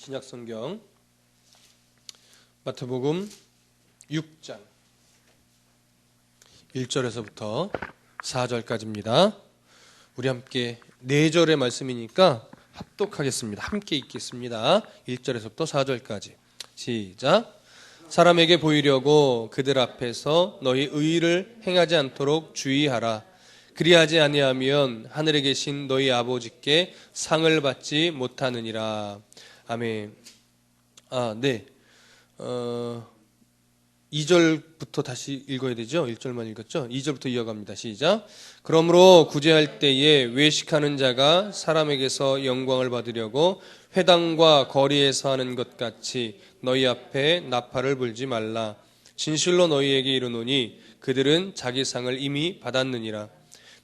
신약성경 마태복음 6장 1절에서부터 4절까지입니다. 우리 함께 4절의 말씀이니까 합독하겠습니다. 함께 읽겠습니다. 1절에서부터 4절까지 시작. 사람에게 보이려고 그들 앞에서 너희 의를 행하지 않도록 주의하라. 그리하지 아니하면 하늘에 계신 너희 아버지께 상을 받지 못하느니라. 아멘. 2절부터 다시 읽어야 되죠? 1절만 읽었죠? 2절부터 이어갑니다. 시작. 그러므로 구제할 때에 외식하는 자가 사람에게서 영광을 받으려고 회당과 거리에서 하는 것 같이 너희 앞에 나팔을 불지 말라. 진실로 너희에게 이르노니 그들은 자기 상을 이미 받았느니라.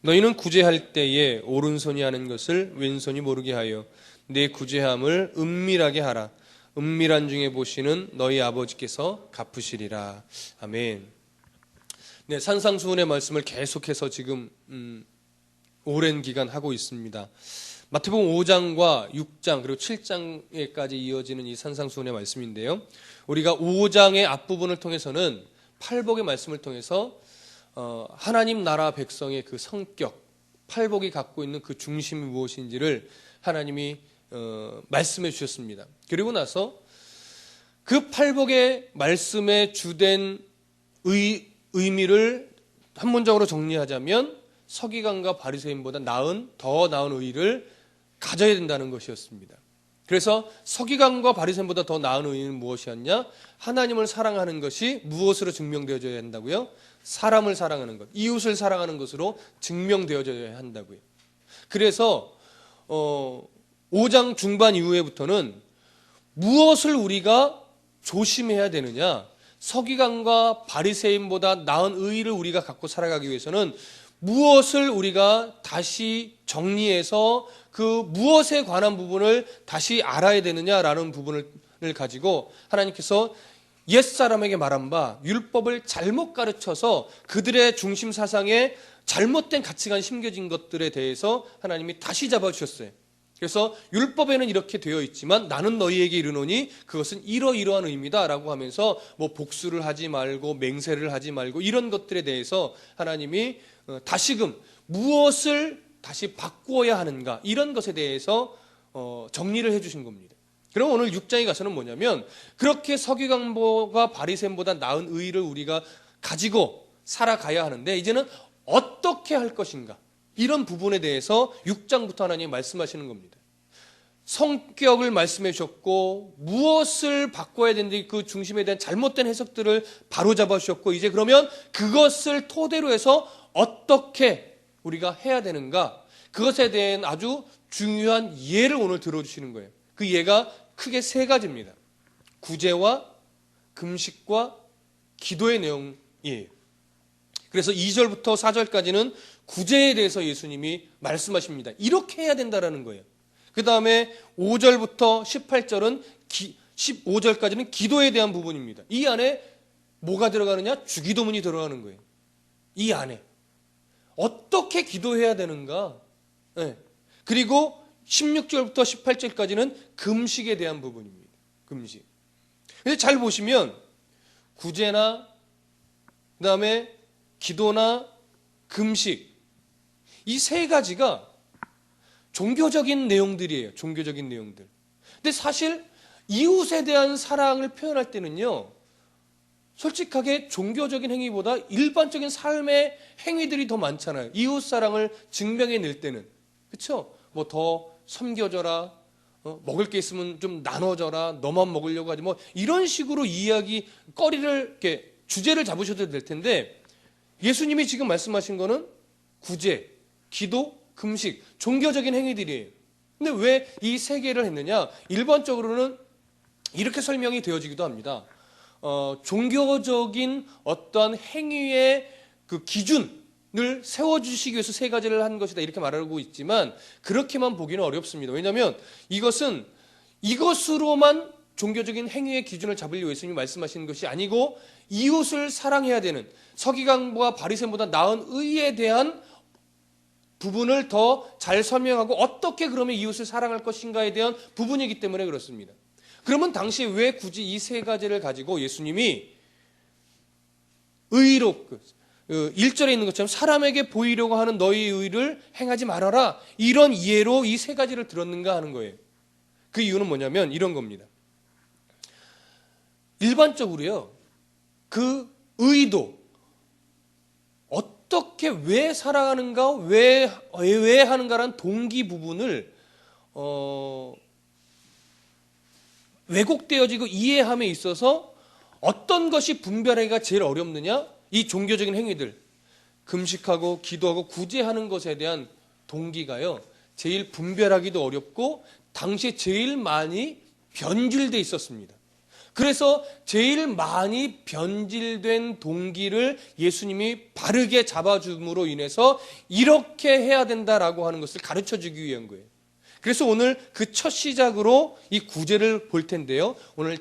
너희는 구제할 때에 오른손이 하는 것을 왼손이 모르게 하여 내 구제함을 은밀하게 하라. 은밀한 중에 보시는 너희 아버지께서 갚으시리라. 아멘. 네, 산상수훈의 말씀을 계속해서 지금 오랜 기간 하고 있습니다. 마태복음 5장과 6장 그리고 7장에까지 이어지는 이 산상수훈의 말씀인데요. 우리가 5장의 앞부분을 통해서는 팔복의 말씀을 통해서 하나님 나라 백성의 그 성격, 팔복이 갖고 있는 그 중심이 무엇인지를 하나님이 말씀해 주셨습니다. 그리고 나서 그 팔복의 말씀에 주된 의미를 한 문장으로 정리하자면 서기관과 바리새인보다 더 나은 의를 가져야 된다는 것이었습니다. 그래서 서기관과 바리새인보다 더 나은 의는 무엇이었냐? 하나님을 사랑하는 것이 무엇으로 증명되어져야 한다고요? 사람을 사랑하는 것, 이웃을 사랑하는 것으로 증명되어져야 한다고요. 그래서 5장 중반 이후에부터는 무엇을 우리가 조심해야 되느냐? 서기관과 바리새인보다 나은 의를 우리가 갖고 살아가기 위해서는 무엇을 우리가 다시 정리해서 그 무엇에 관한 부분을 다시 알아야 되느냐라는 부분을 가지고 하나님께서 옛사람에게 말한 바 율법을 잘못 가르쳐서 그들의 중심 사상에 잘못된 가치관이 심겨진 것들에 대해서 하나님이 다시 잡아주셨어요. 그래서 율법에는 이렇게 되어 있지만 나는 너희에게 이르노니 그것은 이러이러한 의미다 라고 하면서 뭐 복수를 하지 말고 맹세를 하지 말고 이런 것들에 대해서 하나님이 다시금 무엇을 다시 바꾸어야 하는가 이런 것에 대해서 정리를 해주신 겁니다. 그럼 오늘 6장에 가서는 뭐냐면 그렇게 서기관보다 바리새인보다 나은 의를 우리가 가지고 살아가야 하는데 이제는 어떻게 할 것인가 이런 부분에 대해서 6장부터 하나님이 말씀하시는 겁니다. 성격을 말씀해 주셨고 무엇을 바꿔야 되는지 그 중심에 대한 잘못된 해석들을 바로잡아 주셨고 이제 그러면 그것을 토대로 해서 어떻게 우리가 해야 되는가 그것에 대한 아주 중요한 예를 오늘 들어주시는 거예요. 그 예가 크게 3가지입니다. 구제와 금식과 기도의 내용이에요. 그래서 2절부터 4절까지는 구제에 대해서 예수님이 말씀하십니다. 이렇게 해야 된다라는 거예요. 그 다음에 5절부터 18절은 15절까지는 기도에 대한 부분입니다. 이 안에 뭐가 들어가느냐? 주기도문이 들어가는 거예요. 이 안에 어떻게 기도해야 되는가? 네. 그리고 16절부터 18절까지는 금식에 대한 부분입니다. 금식. 근데 잘 보시면 구제나 그다음에 기도나 금식 이 3가지가 종교적인 내용들이에요. 종교적인 내용들. 근데 사실 이웃에 대한 사랑을 표현할 때는요. 솔직하게 종교적인 행위보다 일반적인 삶의 행위들이 더 많잖아요. 이웃 사랑을 증명해낼 때는. 그렇죠? 뭐 더 섬겨줘라. 먹을 게 있으면 좀 나눠줘라. 너만 먹으려고 하지. 뭐 이런 식으로 이야기 거리를 이렇게 주제를 잡으셔도 될 텐데 예수님이 지금 말씀하신 거는 구제, 기도, 금식, 종교적인 행위들이에요. 근데 왜 이 3개를 했느냐? 일반적으로는 이렇게 설명이 되어지기도 합니다. 종교적인 어떤 행위의 그 기준을 세워주시기 위해서 3가지를 한 것이다 이렇게 말하고 있지만 그렇게만 보기는 어렵습니다. 왜냐하면 이것으로만 종교적인 행위의 기준을 잡으려고 예수님이 말씀하시는 것이 아니고 이웃을 사랑해야 되는 서기관과 바리새인보다 나은 의에 대한 부분을 더 잘 설명하고 어떻게 그러면 이웃을 사랑할 것인가에 대한 부분이기 때문에 그렇습니다. 그러면 당시에 왜 굳이 이 세 가지를 가지고 예수님이 의로 1절에 있는 것처럼 사람에게 보이려고 하는 너희 의를 행하지 말아라, 이런 이해로 이 세 가지를 들었는가 하는 거예요. 그 이유는 뭐냐면 이런 겁니다. 일반적으로요, 그 의도, 어떻게 왜 살아가는가, 왜 하는가라는 동기 부분을 왜곡되어지고 이해함에 있어서 어떤 것이 분별하기가 제일 어렵느냐? 이 종교적인 행위들, 금식하고 기도하고 구제하는 것에 대한 동기가요, 제일 분별하기도 어렵고 당시에 제일 많이 변질돼 있었습니다. 그래서 제일 많이 변질된 동기를 예수님이 바르게 잡아줌으로 인해서 이렇게 해야 된다라고 하는 것을 가르쳐주기 위한 거예요. 그래서 오늘 그 첫 시작으로 이 구제를 볼 텐데요. 오늘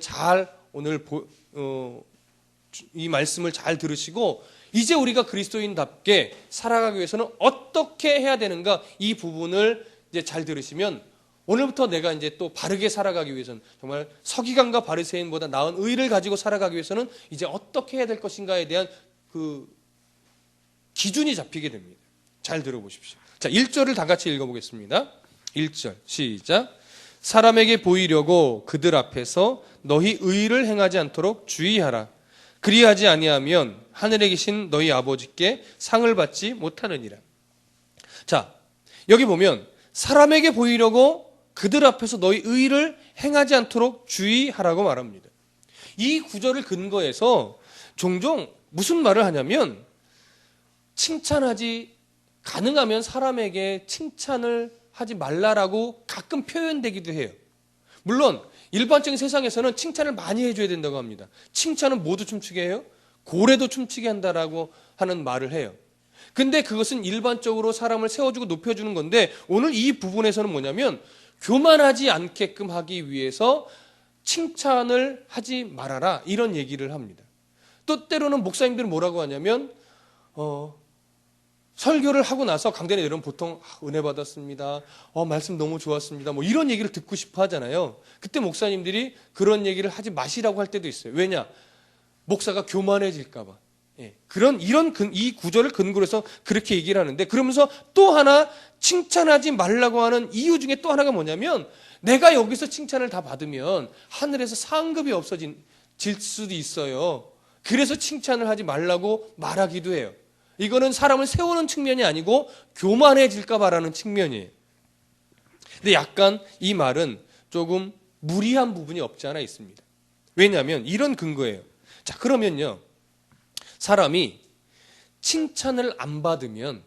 이 말씀을 잘 들으시고 이제 우리가 그리스도인답게 살아가기 위해서는 어떻게 해야 되는가, 이 부분을 이제 잘 들으시면 오늘부터 내가 이제 또 바르게 살아가기 위해서는, 정말 서기관과 바리새인보다 나은 의를 가지고 살아가기 위해서는 이제 어떻게 해야 될 것인가에 대한 그 기준이 잡히게 됩니다. 잘 들어보십시오. 자, 1절을 다 같이 읽어보겠습니다. 1절 시작. 사람에게 보이려고 그들 앞에서 너희 의를 행하지 않도록 주의하라. 그리하지 아니하면 하늘에 계신 너희 아버지께 상을 받지 못하느니라. 자, 여기 보면 사람에게 보이려고 그들 앞에서 너희 의를 행하지 않도록 주의하라고 말합니다. 이 구절을 근거해서 종종 무슨 말을 하냐면, 가능하면 사람에게 칭찬을 하지 말라라고 가끔 표현되기도 해요. 물론 일반적인 세상에서는 칭찬을 많이 해줘야 된다고 합니다. 칭찬은 모두 춤추게 해요. 고래도 춤추게 한다라고 하는 말을 해요. 근데 그것은 일반적으로 사람을 세워주고 높여주는 건데, 오늘 이 부분에서는 뭐냐면 교만하지 않게끔 하기 위해서 칭찬을 하지 말아라, 이런 얘기를 합니다. 또 때로는 목사님들은 뭐라고 하냐면 설교를 하고 나서 강단에 내려오면 보통 은혜 받았습니다, 말씀 너무 좋았습니다, 뭐 이런 얘기를 듣고 싶어 하잖아요. 그때 목사님들이 그런 얘기를 하지 마시라고 할 때도 있어요. 왜냐? 목사가 교만해질까 봐. 이 구절을 근거로 해서 그렇게 얘기를 하는데, 그러면서 또 하나 칭찬하지 말라고 하는 이유 중에 또 하나가 뭐냐면, 내가 여기서 칭찬을 다 받으면 하늘에서 상급이 없어질 수도 있어요. 그래서 칭찬을 하지 말라고 말하기도 해요. 이거는 사람을 세우는 측면이 아니고 교만해질까 봐라는 측면이에요. 근데 약간 이 말은 조금 무리한 부분이 없지 않아 있습니다. 왜냐하면 이런 근거예요. 자, 그러면요, 사람이 칭찬을 안 받으면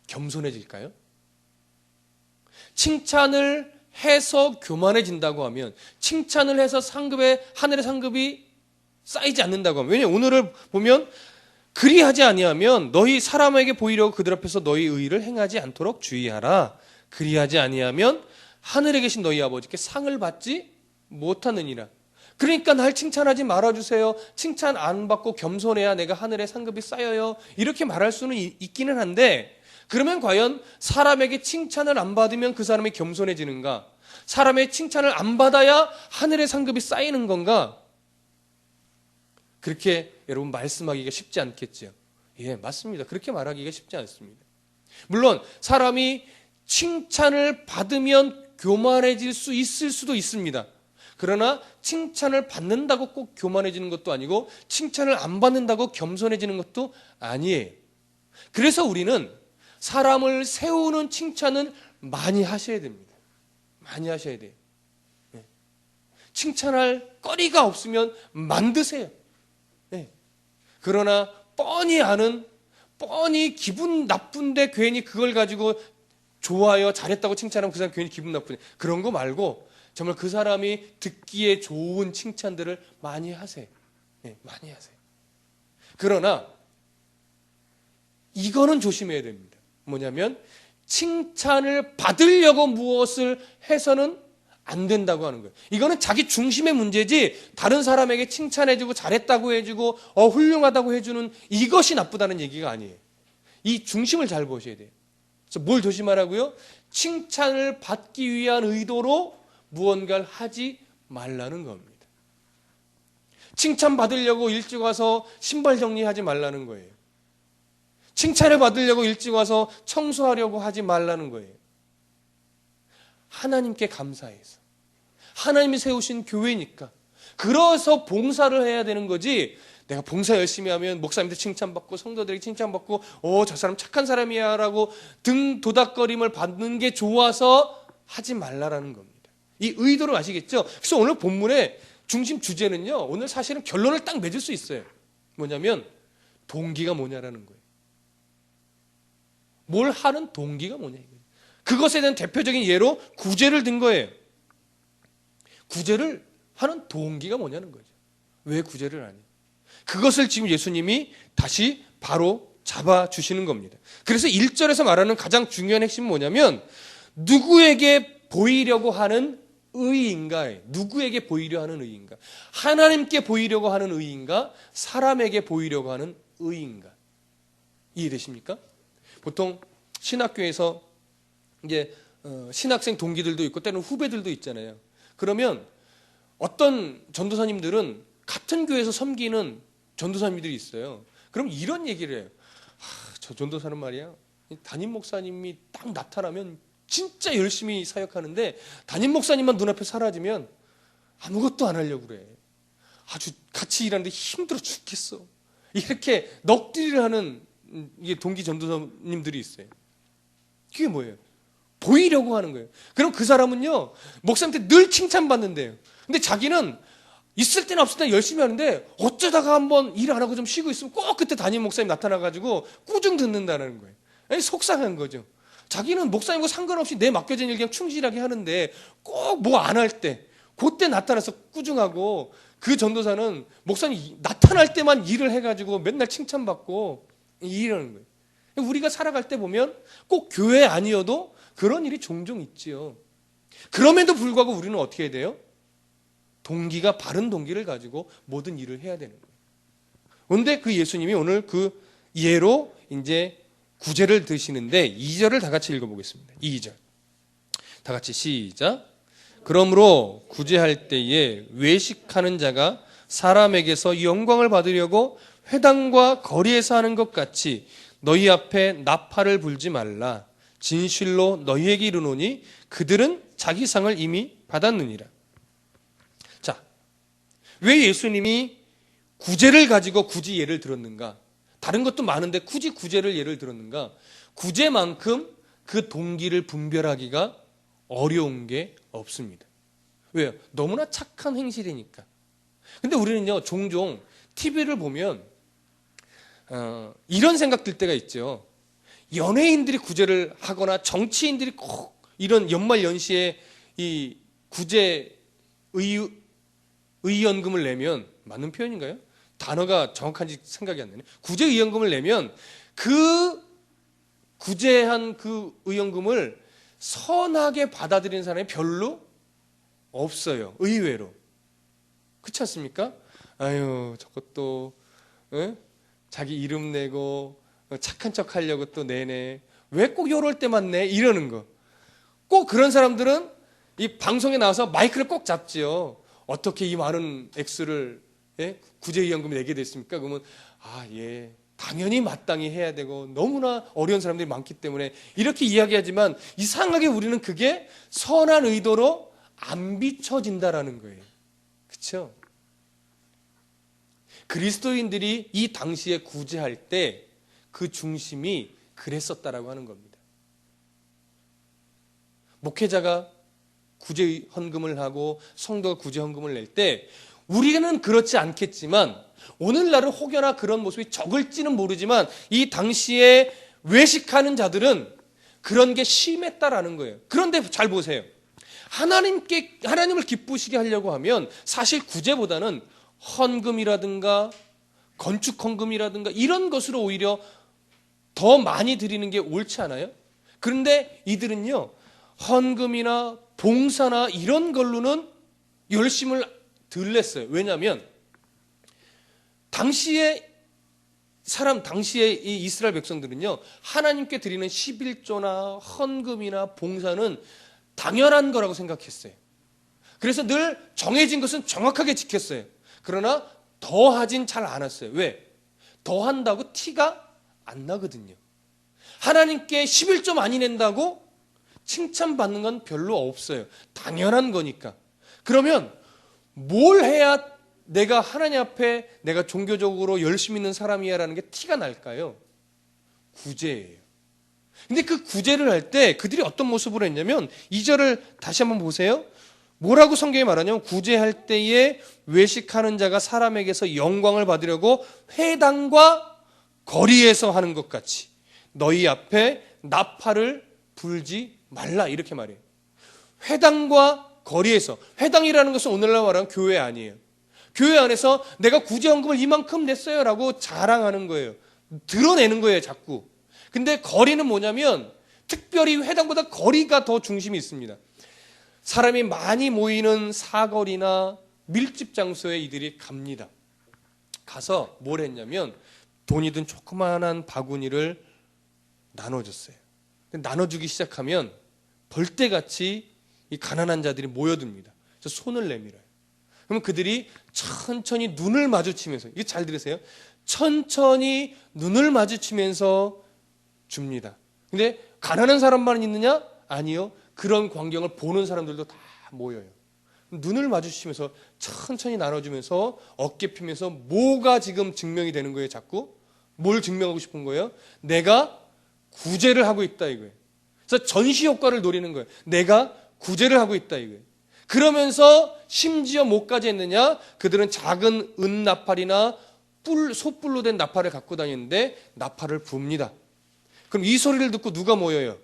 겸손해질까요? 칭찬을 해서 교만해진다고 하면, 칭찬을 해서 하늘의 상급이 쌓이지 않는다고 하면, 왜냐하면 오늘을 보면 그리하지 아니하면 너희 사람에게 보이려고 그들 앞에서 너희 의를 행하지 않도록 주의하라. 그리하지 아니하면 하늘에 계신 너희 아버지께 상을 받지 못하느니라. 그러니까 날 칭찬하지 말아주세요, 칭찬 안 받고 겸손해야 내가 하늘에 상급이 쌓여요, 이렇게 말할 수는 있기는 한데, 그러면 과연 사람에게 칭찬을 안 받으면 그 사람이 겸손해지는가? 사람의 칭찬을 안 받아야 하늘의 상급이 쌓이는 건가? 그렇게 여러분 말씀하기가 쉽지 않겠죠. 예, 맞습니다. 그렇게 말하기가 쉽지 않습니다. 물론 사람이 칭찬을 받으면 교만해질 수 있을 수도 있습니다. 그러나 칭찬을 받는다고 꼭 교만해지는 것도 아니고, 칭찬을 안 받는다고 겸손해지는 것도 아니에요. 그래서 우리는 사람을 세우는 칭찬은 많이 하셔야 됩니다. 많이 하셔야 돼요. 네. 칭찬할 거리가 없으면 만드세요. 네. 그러나 뻔히 기분 나쁜데 괜히 그걸 가지고 좋아요, 잘했다고 칭찬하면 그 사람 괜히 기분 나쁘네, 그런 거 말고 정말 그 사람이 듣기에 좋은 칭찬들을 많이 하세요. 네, 많이 하세요. 그러나 이거는 조심해야 됩니다. 뭐냐면 칭찬을 받으려고 무엇을 해서는 안 된다고 하는 거예요. 이거는 자기 중심의 문제지, 다른 사람에게 칭찬해주고 잘했다고 해주고 훌륭하다고 해주는 이것이 나쁘다는 얘기가 아니에요. 이 중심을 잘 보셔야 돼요. 그래서 뭘 조심하라고요? 칭찬을 받기 위한 의도로 무언가를 하지 말라는 겁니다. 칭찬받으려고 일찍 와서 신발 정리하지 말라는 거예요. 칭찬을 받으려고 일찍 와서 청소하려고 하지 말라는 거예요. 하나님께 감사해서, 하나님이 세우신 교회니까 그래서 봉사를 해야 되는 거지, 내가 봉사 열심히 하면 목사님들 칭찬받고 성도들에게 칭찬받고 저 사람 착한 사람이야 라고 등 도닥거림을 받는 게 좋아서 하지 말라라는 겁니다. 이 의도를 아시겠죠? 그래서 오늘 본문의 중심 주제는요, 오늘 사실은 결론을 딱 맺을 수 있어요. 뭐냐면 동기가 뭐냐라는 거예요. 뭘 하는 동기가 뭐냐 이거예요. 그것에 대한 대표적인 예로 구제를 든 거예요. 구제를 하는 동기가 뭐냐는 거죠. 왜 구제를 하냐. 그것을 지금 예수님이 다시 바로 잡아주시는 겁니다. 그래서 1절에서 말하는 가장 중요한 핵심은 뭐냐면 누구에게 보이려고 하는 의인가? 누구에게 보이려 하는 의인가? 하나님께 보이려고 하는 의인가? 사람에게 보이려고 하는 의인가? 이해되십니까? 보통 신학교에서 이제 신학생 동기들도 있고 때로는 후배들도 있잖아요. 그러면 어떤 전도사님들은 같은 교회에서 섬기는 전도사님들이 있어요. 그럼 이런 얘기를 해요. 저 전도사는 말이야, 담임 목사님이 딱 나타나면 진짜 열심히 사역하는데 담임 목사님만 눈앞에 사라지면 아무것도 안 하려고 그래. 아주 같이 일하는데 힘들어 죽겠어. 이렇게 넋두리를 하는 이게 동기 전도사님들이 있어요. 그게 뭐예요? 보이려고 하는 거예요. 그럼 그 사람은요, 목사님한테 늘 칭찬받는데요. 근데 자기는 있을 때나 없을 때나 열심히 하는데 어쩌다가 한번 일 안 하고 좀 쉬고 있으면 꼭 그때 담임 목사님 나타나가지고 꾸중 듣는다는 거예요. 속상한 거죠. 자기는 목사님과 상관없이 내 맡겨진 일 그냥 충실하게 하는데 꼭 뭐 안 할 때, 그때 나타나서 꾸중하고, 그 전도사는 목사님 나타날 때만 일을 해가지고 맨날 칭찬받고 이러는 거예요. 우리가 살아갈 때 보면 꼭 교회 아니어도 그런 일이 종종 있지요. 그럼에도 불구하고 우리는 어떻게 해야 돼요? 동기가, 바른 동기를 가지고 모든 일을 해야 되는 거예요. 그런데 그 예수님이 오늘 그 예로 이제 구제를 드시는데 2절을 다 같이 읽어보겠습니다. 2절. 다 같이 시작. 그러므로 구제할 때에 외식하는 자가 사람에게서 영광을 받으려고 회당과 거리에서 하는 것 같이 너희 앞에 나팔을 불지 말라. 진실로 너희에게 이르노니 그들은 자기 상을 이미 받았느니라. 자, 왜 예수님이 구제를 가지고 굳이 예를 들었는가? 다른 것도 많은데 굳이 구제를 예를 들었는가? 구제만큼 그 동기를 분별하기가 어려운 게 없습니다. 왜요? 너무나 착한 행실이니까. 근데 우리는요, 종종 TV를 보면 이런 생각 들 때가 있죠. 연예인들이 구제를 하거나 정치인들이 꼭 이런 연말 연시에 이 구제 의연금을 내면, 맞는 표현인가요? 단어가 정확한지 생각이 안 나네. 구제 의연금을 내면 그 구제한 그 의연금을 선하게 받아들이는 사람이 별로 없어요. 의외로. 그렇지 않습니까? 아유, 저것도 자기 이름 내고 착한 척 하려고 또 내네. 왜 꼭 요럴 때만 내? 이러는 거. 꼭 그런 사람들은 이 방송에 나와서 마이크를 꼭 잡지요. 어떻게 이 많은 액수를 구제의연금을 내게 됐습니까? 그러면 예, 당연히 마땅히 해야 되고 너무나 어려운 사람들이 많기 때문에 이렇게 이야기하지만 이상하게 우리는 그게 선한 의도로 안 비춰진다라는 거예요. 그렇죠? 그리스도인들이 이 당시에 구제할 때 그 중심이 그랬었다라고 하는 겁니다. 목회자가 구제 헌금을 하고 성도가 구제 헌금을 낼 때 우리는 그렇지 않겠지만, 오늘날은 혹여나 그런 모습이 적을지는 모르지만 이 당시에 외식하는 자들은 그런 게 심했다라는 거예요. 그런데 잘 보세요. 하나님을 기쁘시게 하려고 하면 사실 구제보다는 헌금이라든가 건축 헌금이라든가 이런 것으로 오히려 더 많이 드리는 게 옳지 않아요? 그런데 이들은요, 헌금이나 봉사나 이런 걸로는 열심을 덜 냈어요. 왜냐하면 당시에 이 이스라엘 백성들은요, 하나님께 드리는 11조나 헌금이나 봉사는 당연한 거라고 생각했어요. 그래서 늘 정해진 것은 정확하게 지켰어요. 그러나 더하진 잘 않았어요. 왜? 더한다고 티가 안 나거든요. 하나님께 11조 많이 낸다고 칭찬받는 건 별로 없어요. 당연한 거니까. 그러면 뭘 해야 내가 하나님 앞에 내가 종교적으로 열심히 있는 사람이야라는 게 티가 날까요? 구제예요. 근데 그 구제를 할 때 그들이 어떤 모습으로 했냐면 2절을 다시 한번 보세요. 뭐라고 성경이 말하냐면 구제할 때에 외식하는 자가 사람에게서 영광을 받으려고 회당과 거리에서 하는 것 같이 너희 앞에 나팔을 불지 말라 이렇게 말해요. 회당과 거리에서, 회당이라는 것은 오늘날 말하는 교회 아니에요. 교회 안에서 내가 구제헌금을 이만큼 냈어요 라고 자랑하는 거예요. 드러내는 거예요 자꾸. 근데 거리는 뭐냐면 특별히 회당보다 거리가 더 중심이 있습니다. 사람이 많이 모이는 사거리나 밀집 장소에 이들이 갑니다. 가서 뭘 했냐면 돈이 든 조그마한 바구니를 나눠줬어요. 나눠주기 시작하면 벌떼같이 이 가난한 자들이 모여듭니다. 그래서 손을 내밀어요. 그러면 그들이 천천히 눈을 마주치면서, 이게 잘 들으세요. 천천히 눈을 마주치면서 줍니다. 근데 가난한 사람만 있느냐? 아니요. 그런 광경을 보는 사람들도 다 모여요. 눈을 마주치면서 천천히 나눠주면서 어깨 피면서 뭐가 지금 증명이 되는 거예요, 자꾸? 뭘 증명하고 싶은 거예요? 내가 구제를 하고 있다 이거예요. 그래서 전시 효과를 노리는 거예요. 내가 구제를 하고 있다 이거예요. 그러면서 심지어 뭐까지 했느냐? 그들은 작은 은 나팔이나 솥불로 된 나팔을 갖고 다니는데 나팔을 붑니다. 그럼 이 소리를 듣고 누가 모여요?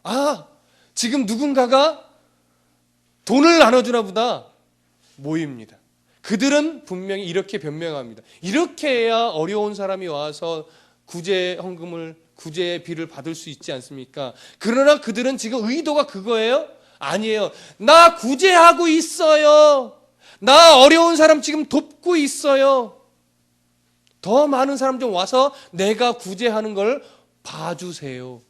아, 지금 누군가가 돈을 나눠주나 보다 모입니다. 그들은 분명히 이렇게 변명합니다. 이렇게 해야 어려운 사람이 와서 구제의 비를 받을 수 있지 않습니까? 그러나 그들은 지금 의도가 그거예요? 아니에요. 나 구제하고 있어요. 나 어려운 사람 지금 돕고 있어요. 더 많은 사람 좀 와서 내가 구제하는 걸 봐주세요.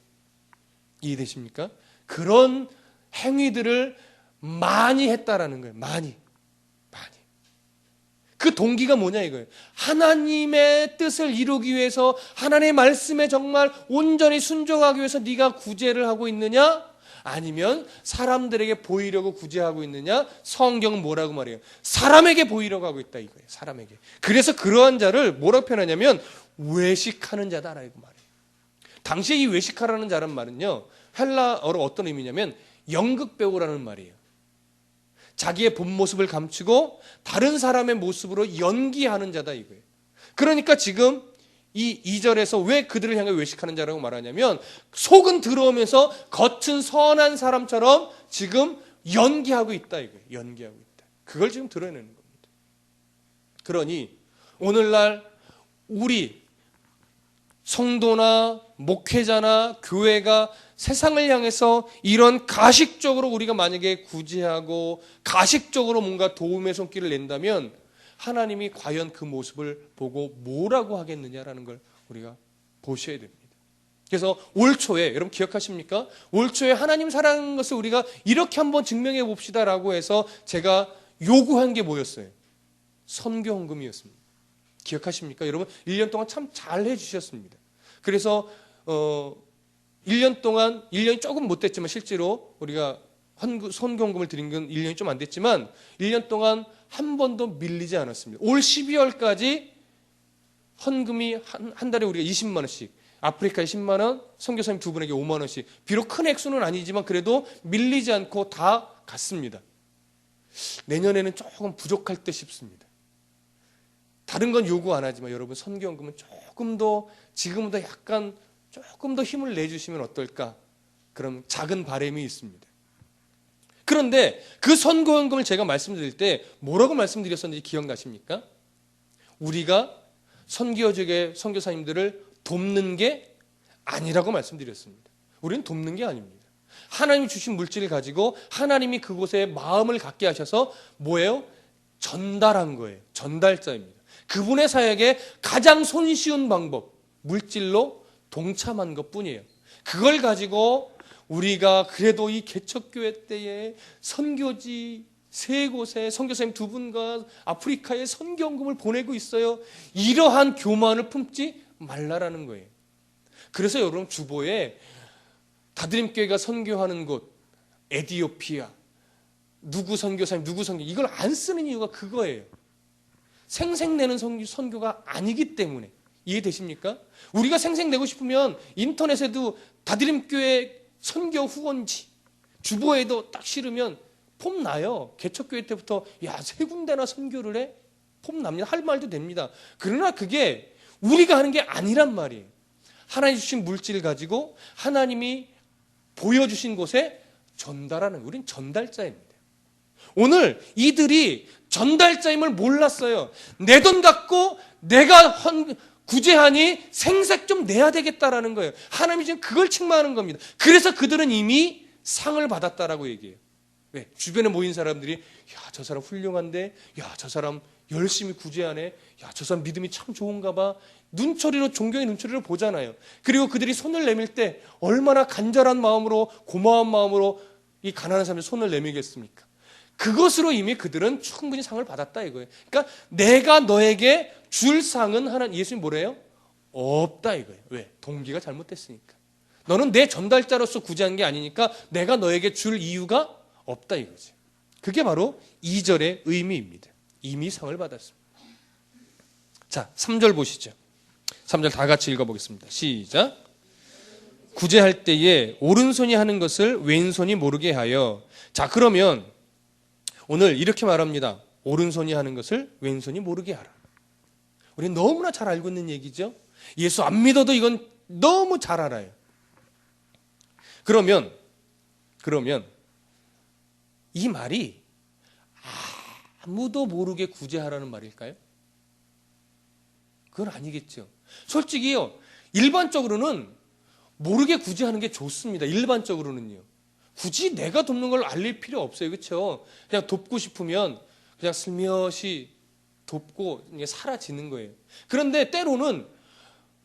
이해되십니까? 그런 행위들을 많이 했다라는 거예요. 많이. 그 동기가 뭐냐 이거예요. 하나님의 뜻을 이루기 위해서 하나님의 말씀에 정말 온전히 순종하기 위해서 네가 구제를 하고 있느냐? 아니면 사람들에게 보이려고 구제하고 있느냐? 성경은 뭐라고 말해요? 사람에게 보이려고 하고 있다 이거예요. 사람에게. 그래서 그러한 자를 뭐라고 표현하냐면 외식하는 자다라고 말해요. 당시에 이 외식하라는 자란 말은요. 헬라어로 어떤 의미냐면 연극배우라는 말이에요. 자기의 본 모습을 감추고 다른 사람의 모습으로 연기하는 자다 이거예요. 그러니까 지금 이 2절에서 왜 그들을 향해 외식하는 자라고 말하냐면 속은 들어오면서 겉은 선한 사람처럼 지금 연기하고 있다 이거예요. 연기하고 있다. 그걸 지금 드러내는 겁니다. 그러니 오늘날 우리 성도나 목회자나 교회가 세상을 향해서 이런 가식적으로 우리가 만약에 구제하고 가식적으로 뭔가 도움의 손길을 낸다면 하나님이 과연 그 모습을 보고 뭐라고 하겠느냐라는 걸 우리가 보셔야 됩니다. 그래서 올 초에 여러분 기억하십니까? 올 초에 하나님 사랑하는 것을 우리가 이렇게 한번 증명해 봅시다라고 해서 제가 요구한 게 뭐였어요? 선교헌금이었습니다. 기억하십니까? 여러분 1년 동안 참 잘 해주셨습니다. 그래서 1년 동안 1년이 조금 못 됐지만 실제로 우리가 선교헌금을 드린 건 1년이 좀 안 됐지만 1년 동안 한 번도 밀리지 않았습니다. 올 12월까지 헌금이 한 달에 우리가 20만 원씩 아프리카에 10만 원, 선교사님 두 분에게 5만 원씩 비록 큰 액수는 아니지만 그래도 밀리지 않고 다 갔습니다. 내년에는 조금 부족할 듯 싶습니다. 다른 건 요구 안 하지만 여러분 선교헌금은 조금 더 지금보다 약간 조금 더 힘을 내주시면 어떨까? 그런 작은 바람이 있습니다. 그런데 그 선교헌금을 제가 말씀드릴 때 뭐라고 말씀드렸었는지 기억나십니까? 우리가 선교지의 선교사님들을 돕는 게 아니라고 말씀드렸습니다. 우리는 돕는 게 아닙니다. 하나님이 주신 물질을 가지고 하나님이 그곳에 마음을 갖게 하셔서 뭐예요? 전달한 거예요. 전달자입니다. 그분의 사역에 가장 손쉬운 방법, 물질로 동참한 것뿐이에요. 그걸 가지고 우리가 그래도 이 개척교회 때에 선교지 세 곳에 선교사님 두 분과 아프리카에 선교원금을 보내고 있어요. 이러한 교만을 품지 말라라는 거예요. 그래서 여러분 주보에 다드림교회가 선교하는 곳, 에티오피아, 누구 선교사님, 누구 선교, 이걸 안 쓰는 이유가 그거예요. 생색내는 선교가 아니기 때문에. 이해되십니까? 우리가 생색내고 싶으면 인터넷에도 다드림교회 선교 후원지, 주보에도 딱 실으면 폼 나요. 개척교회 때부터 야, 세 군데나 선교를 해? 폼 납니다. 할 말도 됩니다. 그러나 그게 우리가 하는 게 아니란 말이에요. 하나님 주신 물질을 가지고 하나님이 보여주신 곳에 전달하는 거예요. 우린 전달자입니다. 오늘 이들이 전달자임을 몰랐어요. 내 돈 갖고 내가 구제하니 생색 좀 내야 되겠다라는 거예요. 하나님이 지금 그걸 책망하는 겁니다. 그래서 그들은 이미 상을 받았다라고 얘기해요. 왜? 주변에 모인 사람들이 야, 저 사람 훌륭한데, 야, 저 사람 열심히 구제하네, 야, 저 사람 믿음이 참 좋은가 봐. 눈초리로, 존경의 눈초리로 보잖아요. 그리고 그들이 손을 내밀 때 얼마나 간절한 마음으로, 고마운 마음으로 이 가난한 사람이 손을 내밀겠습니까? 그것으로 이미 그들은 충분히 상을 받았다 이거예요. 그러니까 내가 너에게 줄 상은 하나님, 예수님 뭐래요? 없다 이거예요. 왜? 동기가 잘못됐으니까. 너는 내 전달자로서 구제한 게 아니니까 내가 너에게 줄 이유가 없다 이거지. 그게 바로 2절의 의미입니다. 이미 상을 받았습니다. 자, 3절 보시죠. 3절 다 같이 읽어보겠습니다. 시작. 구제할 때에 오른손이 하는 것을 왼손이 모르게 하여. 자, 그러면 오늘 이렇게 말합니다. 오른손이 하는 것을 왼손이 모르게 하라. 우리는 너무나 잘 알고 있는 얘기죠. 예수 안 믿어도 이건 너무 잘 알아요. 그러면 이 말이 아무도 모르게 구제하라는 말일까요? 그건 아니겠죠. 솔직히요, 일반적으로는 모르게 구제하는 게 좋습니다. 일반적으로는요. 굳이 내가 돕는 걸 알릴 필요 없어요. 그렇죠? 그냥 돕고 싶으면 그냥 슬며시 돕고 사라지는 거예요. 그런데 때로는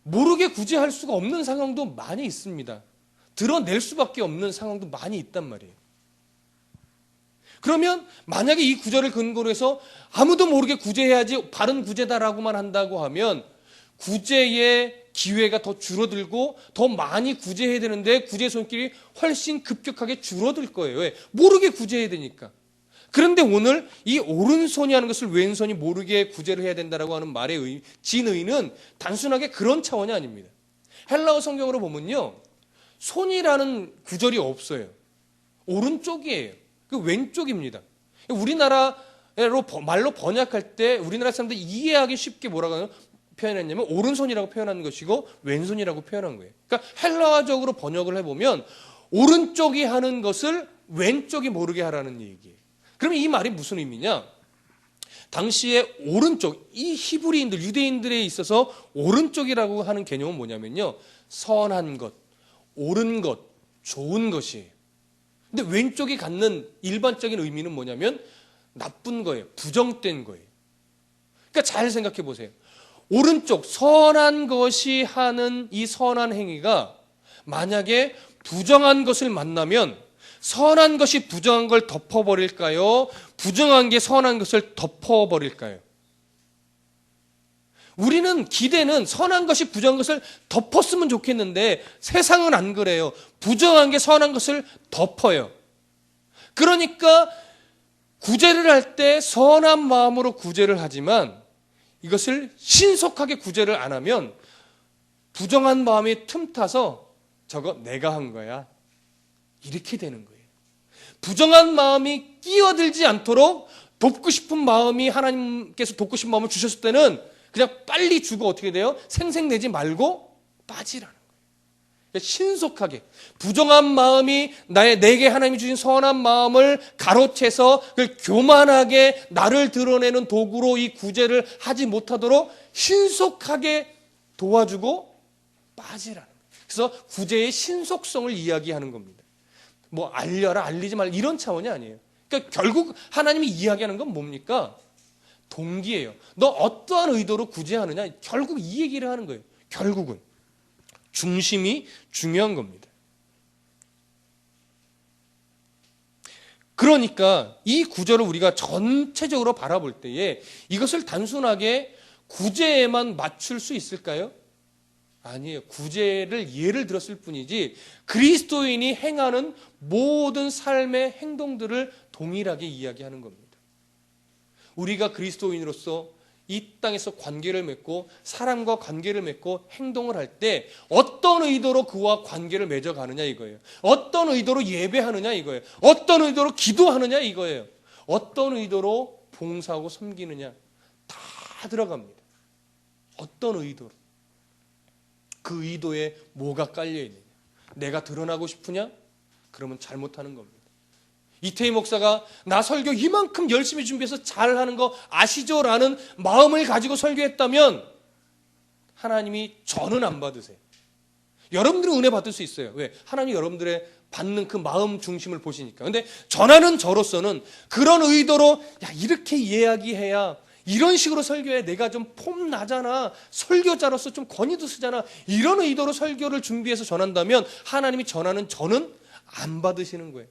모르게 구제할 수가 없는 상황도 많이 있습니다. 드러낼 수밖에 없는 상황도 많이 있단 말이에요. 그러면 만약에 이 구절을 근거로 해서 아무도 모르게 구제해야지 바른 구제다라고만 한다고 하면 구제의 기회가 더 줄어들고 더 많이 구제해야 되는데 구제 손길이 훨씬 급격하게 줄어들 거예요. 왜? 모르게 구제해야 되니까. 그런데 오늘 이 오른손이 하는 것을 왼손이 모르게 구제를 해야 된다라고 하는 말의 진의는 단순하게 그런 차원이 아닙니다. 헬라어 성경으로 보면요, 손이라는 구절이 없어요. 오른쪽이에요. 그 왼쪽입니다. 우리나라로 말로 번역할 때 우리나라 사람들이 이해하기 쉽게 뭐라고 표현했냐면 오른손이라고 표현하는 것이고 왼손이라고 표현한 거예요. 그러니까 헬라어적으로 번역을 해보면 오른쪽이 하는 것을 왼쪽이 모르게 하라는 얘기예요. 그러면 이 말이 무슨 의미냐? 당시에 오른쪽, 이 히브리인들, 유대인들에 있어서 오른쪽이라고 하는 개념은 뭐냐면요, 선한 것, 옳은 것, 좋은 것이에요. 근데 왼쪽이 갖는 일반적인 의미는 뭐냐면 나쁜 거예요. 부정된 거예요. 그러니까 잘 생각해 보세요. 오른쪽 선한 것이 하는 이 선한 행위가 만약에 부정한 것을 만나면 선한 것이 부정한 걸 덮어버릴까요? 부정한 게 선한 것을 덮어버릴까요? 우리는 기대는 선한 것이 부정한 것을 덮었으면 좋겠는데 세상은 안 그래요. 부정한 게 선한 것을 덮어요. 그러니까 구제를 할 때 선한 마음으로 구제를 하지만 이것을 신속하게 구제를 안 하면 부정한 마음이 틈타서 저거 내가 한 거야. 이렇게 되는 거예요. 부정한 마음이 끼어들지 않도록 돕고 싶은 마음이 하나님께서 돕고 싶은 마음을 주셨을 때는 그냥 빨리 주고 어떻게 돼요? 생색내지 말고 빠지라는 거예요. 그러니까 신속하게 부정한 마음이 내게 하나님이 주신 선한 마음을 가로채서 그걸 교만하게 나를 드러내는 도구로 이 구제를 하지 못하도록 신속하게 도와주고 빠지라는 거예요. 그래서 구제의 신속성을 이야기하는 겁니다. 뭐 알려라, 알리지 말라 이런 차원이 아니에요. 그러니까 결국 하나님이 이야기하는 건 뭡니까? 동기예요. 너 어떠한 의도로 구제하느냐? 결국 이 얘기를 하는 거예요. 결국은 중심이 중요한 겁니다. 그러니까 이 구절을 우리가 전체적으로 바라볼 때에 이것을 단순하게 구제에만 맞출 수 있을까요? 아니에요. 구제를 예를 들었을 뿐이지 그리스도인이 행하는 모든 삶의 행동들을 동일하게 이야기하는 겁니다. 우리가 그리스도인으로서 이 땅에서 관계를 맺고 사람과 관계를 맺고 행동을 할 때 어떤 의도로 그와 관계를 맺어가느냐 이거예요. 어떤 의도로 예배하느냐 이거예요. 어떤 의도로 기도하느냐 이거예요. 어떤 의도로 봉사하고 섬기느냐 다 들어갑니다. 어떤 의도로. 그 의도에 뭐가 깔려있느냐. 내가 드러나고 싶으냐? 그러면 잘못하는 겁니다. 이태희 목사가 나 설교 이만큼 열심히 준비해서 잘하는 거 아시죠? 라는 마음을 가지고 설교했다면 하나님이 저는 안 받으세요. 여러분들은 은혜 받을 수 있어요. 왜? 하나님 여러분들의 받는 그 마음 중심을 보시니까. 근데 전하는 저로서는 그런 의도로 야 이렇게 이야기해야 이런 식으로 설교해 내가 좀 폼 나잖아. 설교자로서 좀 권위도 쓰잖아. 이런 의도로 설교를 준비해서 전한다면 하나님이 전하는 저는 안 받으시는 거예요.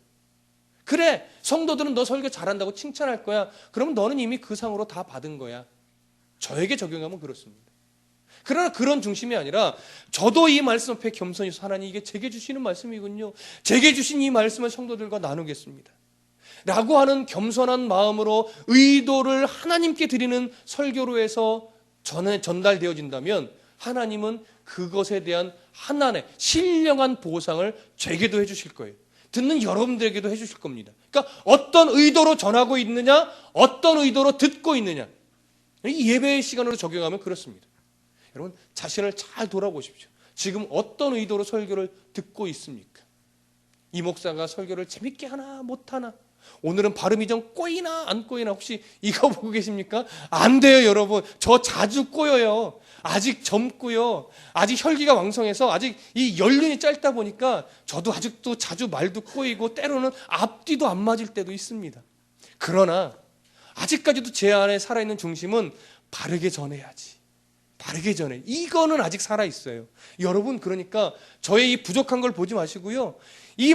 그래 성도들은 너 설교 잘한다고 칭찬할 거야. 그러면 너는 이미 그 상으로 다 받은 거야. 저에게 적용하면 그렇습니다. 그러나 그런 중심이 아니라 저도 이 말씀 앞에 겸손히 하나님 이게 제게 주시는 말씀이군요. 제게 주신 이 말씀을 성도들과 나누겠습니다. 라고 하는 겸손한 마음으로 의도를 하나님께 드리는 설교로 해서 전달되어진다면 하나님은 그것에 대한 하나의 신령한 보상을 제게도 해주실 거예요. 듣는 여러분들에게도 해주실 겁니다. 그러니까 어떤 의도로 전하고 있느냐, 어떤 의도로 듣고 있느냐. 이 예배의 시간으로 적용하면 그렇습니다. 여러분 자신을 잘 돌아보십시오. 지금 어떤 의도로 설교를 듣고 있습니까? 이 목사가 설교를 재밌게 하나 못하나? 오늘은 발음이 좀 꼬이나 안 꼬이나 혹시 이거 보고 계십니까? 안 돼요 여러분. 저 자주 꼬여요. 아직 젊고요. 아직 혈기가 왕성해서 아직 이 연륜이 짧다 보니까 저도 아직도 자주 말도 꼬이고 때로는 앞뒤도 안 맞을 때도 있습니다. 그러나 아직까지도 제 안에 살아있는 중심은 바르게 전해야지. 바르게 전해. 이거는 아직 살아있어요. 여러분 그러니까 저의 이 부족한 걸 보지 마시고요. 이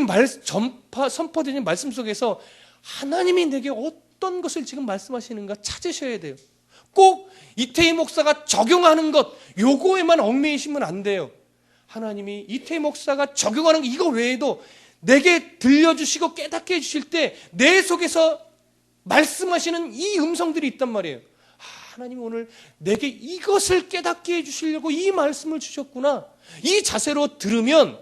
선포되는 말씀 속에서 하나님이 내게 어떤 것을 지금 말씀하시는가 찾으셔야 돼요. 꼭 이태희 목사가 적용하는 것 요거에만 얽매이시면 안 돼요. 하나님이 이태희 목사가 적용하는 이거 외에도 내게 들려주시고 깨닫게 해주실 때 내 속에서 말씀하시는 이 음성들이 있단 말이에요. 하나님이 오늘 내게 이것을 깨닫게 해주시려고 이 말씀을 주셨구나. 이 자세로 들으면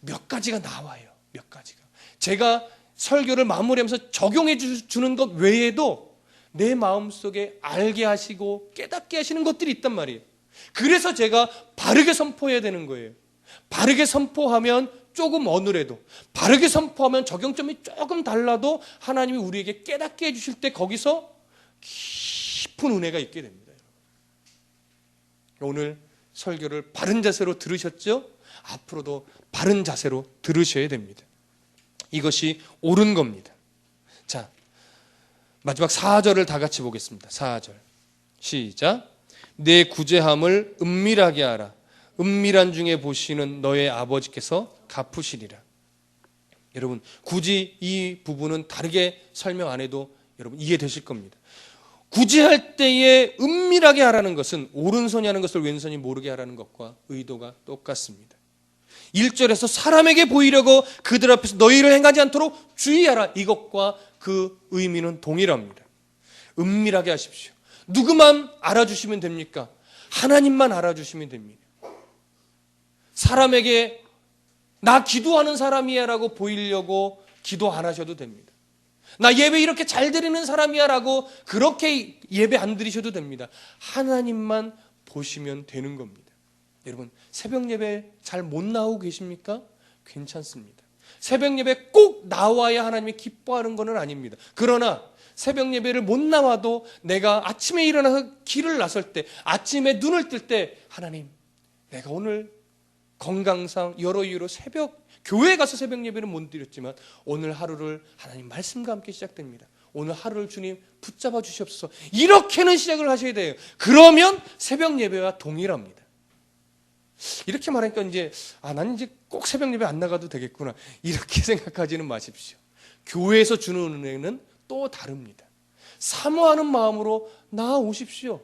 몇 가지가 나와요. 몇 가지가. 제가 설교를 마무리하면서 적용해 주는 것 외에도 내 마음속에 알게 하시고 깨닫게 하시는 것들이 있단 말이에요. 그래서 제가 바르게 선포해야 되는 거예요. 바르게 선포하면 조금 어느래도, 바르게 선포하면 적용점이 조금 달라도 하나님이 우리에게 깨닫게 해주실 때 거기서 깊은 은혜가 있게 됩니다. 오늘 설교를 바른 자세로 들으셨죠? 앞으로도 바른 자세로 들으셔야 됩니다. 이것이 옳은 겁니다. 자, 마지막 4절을 다 같이 보겠습니다. 4절 시작. 내 구제함을 은밀하게 하라. 은밀한 중에 보시는 너의 아버지께서 갚으시리라. 여러분 굳이 이 부분은 다르게 설명 안 해도 여러분 이해되실 겁니다. 구제할 때에 은밀하게 하라는 것은 오른손이 하는 것을 왼손이 모르게 하라는 것과 의도가 똑같습니다. 1절에서 사람에게 보이려고 그들 앞에서 너희를 행하지 않도록 주의하라. 이것과 그 의미는 동일합니다. 은밀하게 하십시오. 누구만 알아주시면 됩니까? 하나님만 알아주시면 됩니다. 사람에게 나 기도하는 사람이야 라고 보이려고 기도 안 하셔도 됩니다. 나 예배 이렇게 잘 드리는 사람이야 라고 그렇게 예배 안 드리셔도 됩니다. 하나님만 보시면 되는 겁니다. 여러분 새벽 예배 잘 못 나오고 계십니까? 괜찮습니다. 새벽 예배 꼭 나와야 하나님이 기뻐하는 건 아닙니다. 그러나 새벽 예배를 못 나와도 내가 아침에 일어나서 길을 나설 때, 아침에 눈을 뜰 때 하나님 내가 오늘 건강상 여러 이유로 교회에 가서 새벽 예배는 못 드렸지만 오늘 하루를 하나님 말씀과 함께 시작됩니다. 오늘 하루를 주님 붙잡아 주시옵소서. 이렇게는 시작을 하셔야 돼요. 그러면 새벽 예배와 동일합니다. 이렇게 말하니까 이제 나는 이제 꼭 새벽 예배 안 나가도 되겠구나 이렇게 생각하지는 마십시오. 교회에서 주는 은혜는 또 다릅니다. 사모하는 마음으로 나아오십시오.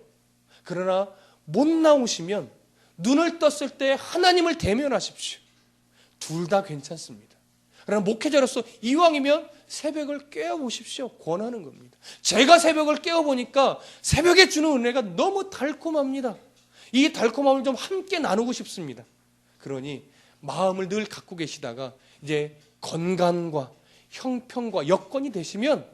그러나 못 나오시면 눈을 떴을 때 하나님을 대면하십시오. 둘 다 괜찮습니다. 그러나 목회자로서 이왕이면 새벽을 깨워보십시오. 권하는 겁니다. 제가 새벽을 깨워보니까 새벽에 주는 은혜가 너무 달콤합니다. 이 달콤함을 좀 함께 나누고 싶습니다. 그러니 마음을 늘 갖고 계시다가 이제 건강과 형편과 여건이 되시면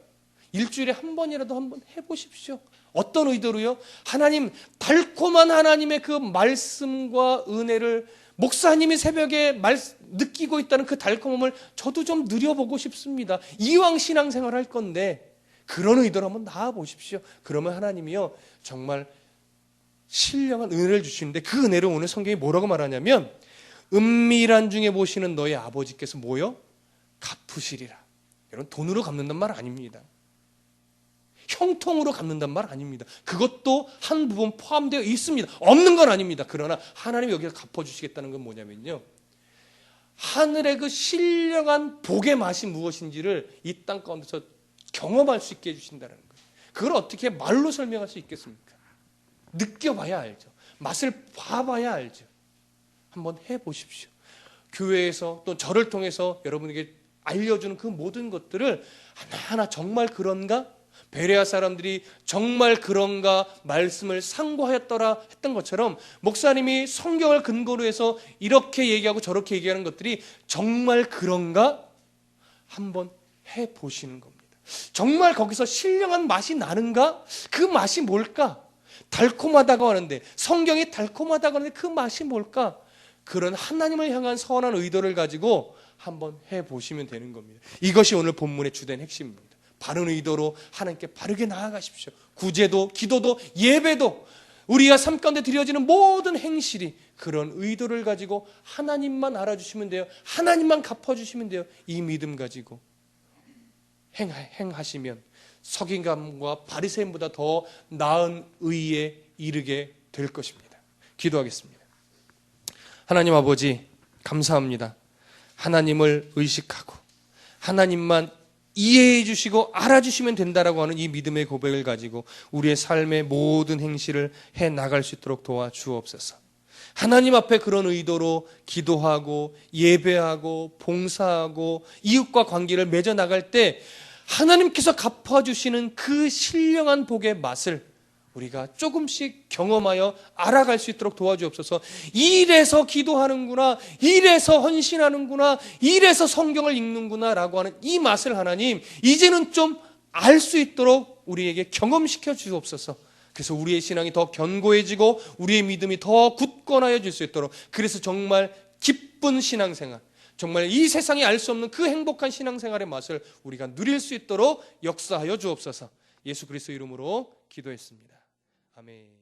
일주일에 한 번이라도 한번 해보십시오. 어떤 의도로요? 하나님, 달콤한 하나님의 그 말씀과 은혜를 목사님이 새벽에 느끼고 있다는 그 달콤함을 저도 좀 누려보고 싶습니다. 이왕 신앙생활 할 건데 그런 의도로 한번 나와보십시오. 그러면 하나님이요 정말 신령한 은혜를 주시는데, 그 은혜를 오늘 성경이 뭐라고 말하냐면 은밀한 중에 보시는 너희 아버지께서 뭐요? 갚으시리라. 여러분, 돈으로 갚는단 말 아닙니다. 형통으로 갚는단 말 아닙니다. 그것도 한 부분 포함되어 있습니다. 없는 건 아닙니다. 그러나 하나님이 여기서 갚아주시겠다는 건 뭐냐면요, 하늘의 그 신령한 복의 맛이 무엇인지를 이 땅 가운데서 경험할 수 있게 해주신다는 거예요. 그걸 어떻게 말로 설명할 수 있겠습니까? 느껴봐야 알죠. 맛을 봐봐야 알죠. 한번 해보십시오. 교회에서 또 저를 통해서 여러분에게 알려주는 그 모든 것들을 하나하나 정말 그런가? 베레아 사람들이 정말 그런가 말씀을 상고하였더라 했던 것처럼 목사님이 성경을 근거로 해서 이렇게 얘기하고 저렇게 얘기하는 것들이 정말 그런가? 한번 해보시는 겁니다. 정말 거기서 신령한 맛이 나는가? 그 맛이 뭘까? 달콤하다고 하는데, 성경이 달콤하다고 하는데 그 맛이 뭘까? 그런 하나님을 향한 선한 의도를 가지고 한번 해보시면 되는 겁니다. 이것이 오늘 본문의 주된 핵심입니다. 바른 의도로 하나님께 바르게 나아가십시오. 구제도, 기도도, 예배도, 우리가 삶 가운데 드려지는 모든 행실이 그런 의도를 가지고 하나님만 알아주시면 돼요. 하나님만 갚아주시면 돼요. 이 믿음 가지고 행하시면 서기관과 바리새인보다 더 나은 의에 이르게 될 것입니다. 기도하겠습니다. 하나님 아버지, 감사합니다. 하나님을 의식하고 하나님만 이해해 주시고 알아주시면 된다라고 하는 이 믿음의 고백을 가지고 우리의 삶의 모든 행실을 해 나갈 수 있도록 도와주옵소서. 하나님 앞에 그런 의도로 기도하고 예배하고 봉사하고 이웃과 관계를 맺어 나갈 때 하나님께서 갚아주시는 그 신령한 복의 맛을 우리가 조금씩 경험하여 알아갈 수 있도록 도와주옵소서. 이래서 기도하는구나, 이래서 헌신하는구나, 이래서 성경을 읽는구나 라고 하는 이 맛을 하나님 이제는 좀 알 수 있도록 우리에게 경험시켜 주옵소서. 그래서 우리의 신앙이 더 견고해지고 우리의 믿음이 더 굳건하여 질 수 있도록, 그래서 정말 기쁜 신앙생활, 정말 이 세상에 알 수 없는 그 행복한 신앙생활의 맛을 우리가 누릴 수 있도록 역사하여 주옵소서. 예수 그리스도 이름으로 기도했습니다. 아멘.